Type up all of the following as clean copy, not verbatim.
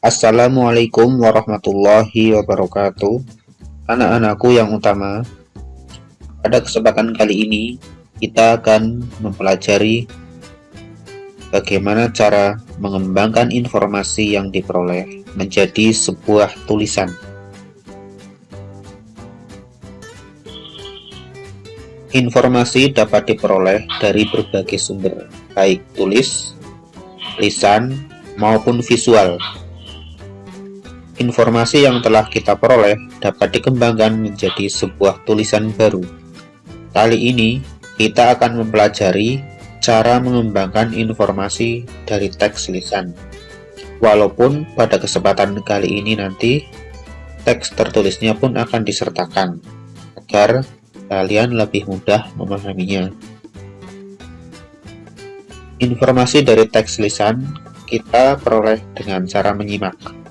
Assalamualaikum warahmatullahi wabarakatuh. Anak-anakku yang utama, pada kesempatan kali ini kita akan mempelajari bagaimana cara mengembangkan informasi yang diperoleh menjadi sebuah tulisan. Informasi dapat diperoleh dari berbagai sumber, baik tulis, lisan, maupun visual. Informasi yang telah kita peroleh dapat dikembangkan menjadi sebuah tulisan baru. Kali ini, kita akan mempelajari cara mengembangkan informasi dari teks lisan. Walaupun pada kesempatan kali ini nanti, teks tertulisnya pun akan disertakan, agar kalian lebih mudah memahaminya. Informasi dari teks lisan kita peroleh dengan cara menyimak.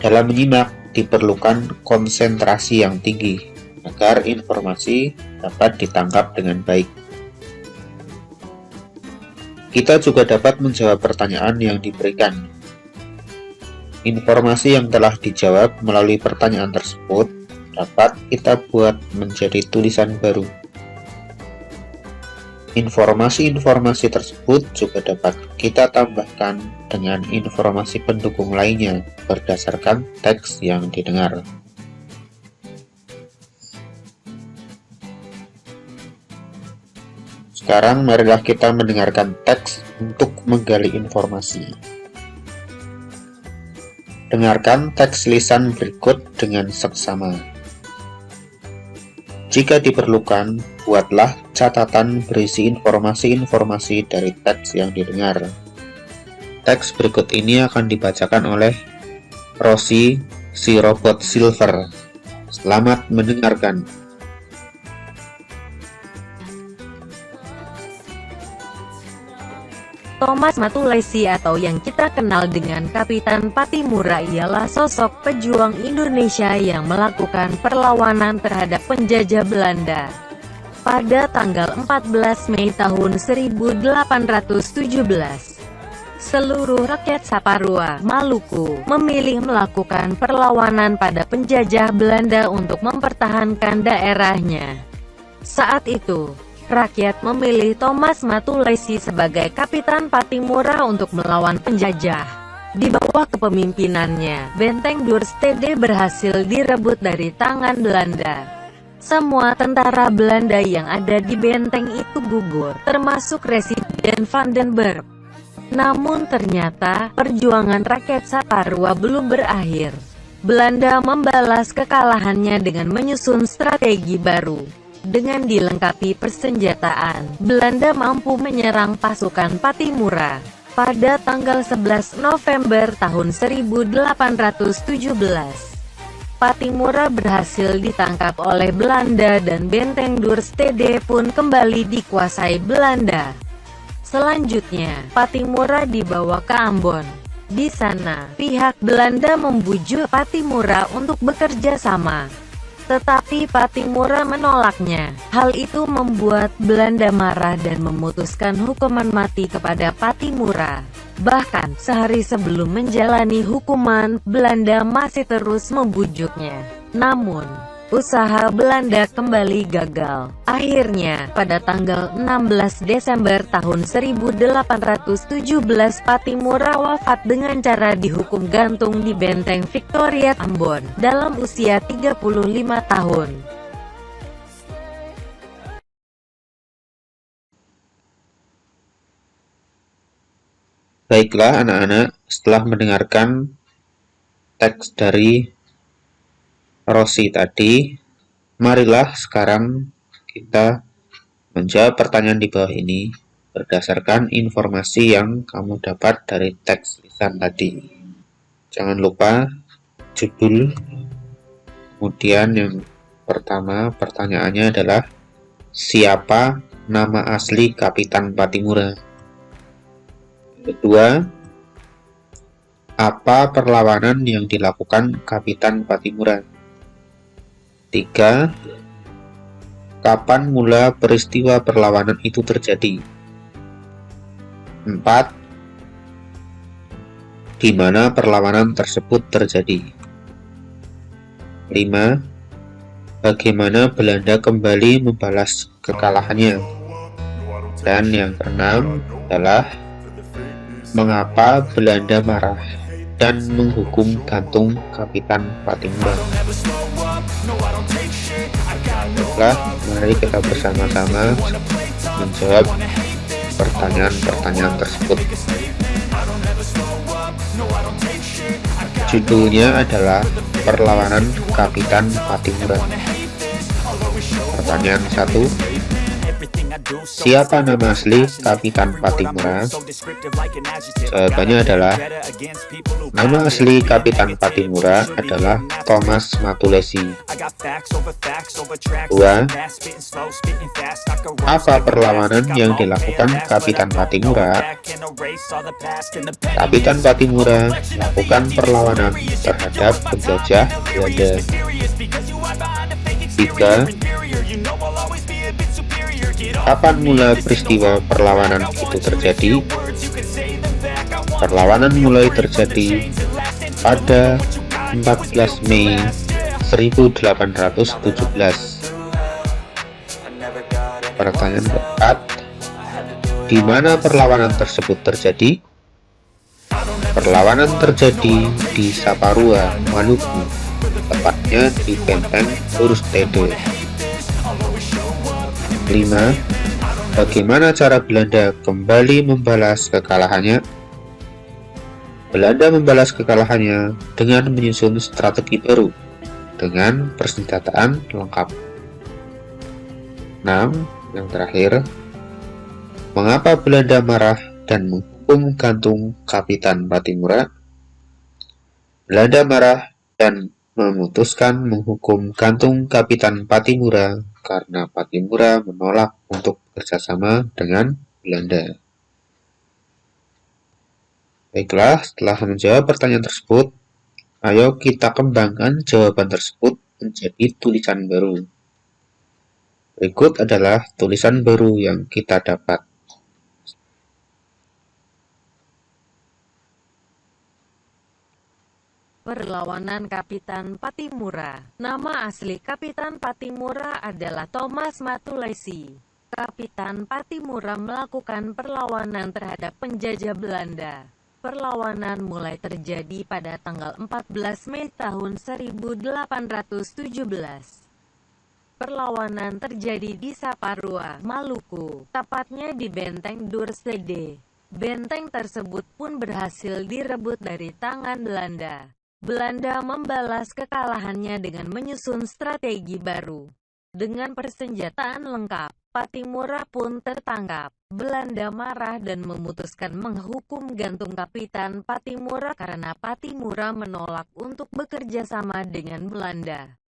Dalam menyimak diperlukan konsentrasi yang tinggi agar informasi dapat ditangkap dengan baik. Kita juga dapat menjawab pertanyaan yang diberikan. Informasi yang telah dijawab melalui pertanyaan tersebut dapat kita buat menjadi tulisan baru. Informasi-informasi tersebut juga dapat kita tambahkan dengan informasi pendukung lainnya berdasarkan teks yang didengar. Sekarang marilah kita mendengarkan teks untuk menggali informasi. Dengarkan teks lisan berikut dengan seksama. Jika diperlukan, buatlah catatan berisi informasi-informasi dari teks yang didengar. Teks berikut ini akan dibacakan oleh Rosie, si robot silver. Selamat mendengarkan. Thomas Matulesi atau yang kita kenal dengan Kapitan Patimura ialah sosok pejuang Indonesia yang melakukan perlawanan terhadap penjajah Belanda. Pada tanggal 14 Mei tahun 1817, seluruh rakyat Saparua, Maluku, memilih melakukan perlawanan pada penjajah Belanda untuk mempertahankan daerahnya. Saat itu, rakyat memilih Thomas Matulesi sebagai Kapitan Patimura untuk melawan penjajah. Di bawah kepemimpinannya, Benteng Dorstede berhasil direbut dari tangan Belanda. Semua tentara Belanda yang ada di benteng itu gugur, termasuk Residen Vandenberg. Namun ternyata, perjuangan rakyat Saparua belum berakhir. Belanda membalas kekalahannya dengan menyusun strategi baru. Dengan dilengkapi persenjataan, Belanda mampu menyerang pasukan Patimura. Pada tanggal 11 November tahun 1817, Patimura berhasil ditangkap oleh Belanda dan benteng Dorstede pun kembali dikuasai Belanda. Selanjutnya, Patimura dibawa ke Ambon. Di sana, pihak Belanda membujuk Patimura untuk bekerja sama. Tetapi Patimura menolaknya. Hal itu membuat Belanda marah dan memutuskan hukuman mati kepada Patimura. Bahkan, sehari sebelum menjalani hukuman, Belanda masih terus membujuknya. Namun, usaha Belanda kembali gagal. Akhirnya, pada tanggal 16 Desember tahun 1817, Patimura wafat dengan cara dihukum gantung di benteng Victoria, Ambon, dalam usia 35 tahun. Baiklah anak-anak, setelah mendengarkan teks dari Rosie tadi, marilah sekarang kita menjawab pertanyaan di bawah ini berdasarkan informasi yang kamu dapat dari teks lisan tadi. Jangan lupa judul, kemudian yang pertama pertanyaannya adalah siapa nama asli Kapitan Patimura? Kedua, apa perlawanan yang dilakukan Kapitan Patimura? 3. Kapan mula peristiwa perlawanan itu terjadi? 4. di mana perlawanan tersebut terjadi. 5. Bagaimana Belanda kembali membalas kekalahannya. Dan yang keenam adalah mengapa Belanda marah dan menghukum gantung Kapitan Patimura. Baiklah, mari kita bersama-sama menjawab pertanyaan-pertanyaan tersebut. Judulnya adalah Perlawanan Kapitan Patimura. Pertanyaan 1. Siapa nama asli Kapitan Patimura? Jawabannya adalah nama asli Kapitan Patimura adalah Thomas Matulesi. 2. Apa perlawanan yang dilakukan Kapitan Patimura? Kapitan Patimura melakukan perlawanan terhadap penjajah Belanda. 3. Kapan mula peristiwa perlawanan itu terjadi? Perlawanan mulai terjadi pada 14 Mei 1817. Pertanyaan keempat, di mana perlawanan tersebut terjadi? Perlawanan terjadi di Saparua, Maluku, tepatnya di Benteng Oostende. 5. Bagaimana cara Belanda kembali membalas kekalahannya? Belanda membalas kekalahannya dengan menyusun strategi baru dengan persenjataan lengkap. 6. Yang terakhir, mengapa Belanda marah dan menghukum gantung Kapitan Patimura? Belanda marah dan memutuskan menghukum gantung Kapitan Patimura karena Patimura menolak untuk bekerjasama dengan Belanda. Baiklah, setelah menjawab pertanyaan tersebut, ayo kita kembangkan jawaban tersebut menjadi tulisan baru. Berikut adalah tulisan baru yang kita dapat. Perlawanan Kapitan Patimura. Nama asli Kapitan Patimura adalah Thomas Matulesi. Kapitan Patimura melakukan perlawanan terhadap penjajah Belanda. Perlawanan mulai terjadi pada tanggal 14 Mei tahun 1817. Perlawanan terjadi di Saparua, Maluku, tepatnya di Benteng Oostende. Benteng tersebut pun berhasil direbut dari tangan Belanda. Belanda membalas kekalahannya dengan menyusun strategi baru. Dengan persenjataan lengkap, Patimura pun tertangkap. Belanda marah dan memutuskan menghukum gantung Kapitan Patimura karena Patimura menolak untuk bekerja sama dengan Belanda.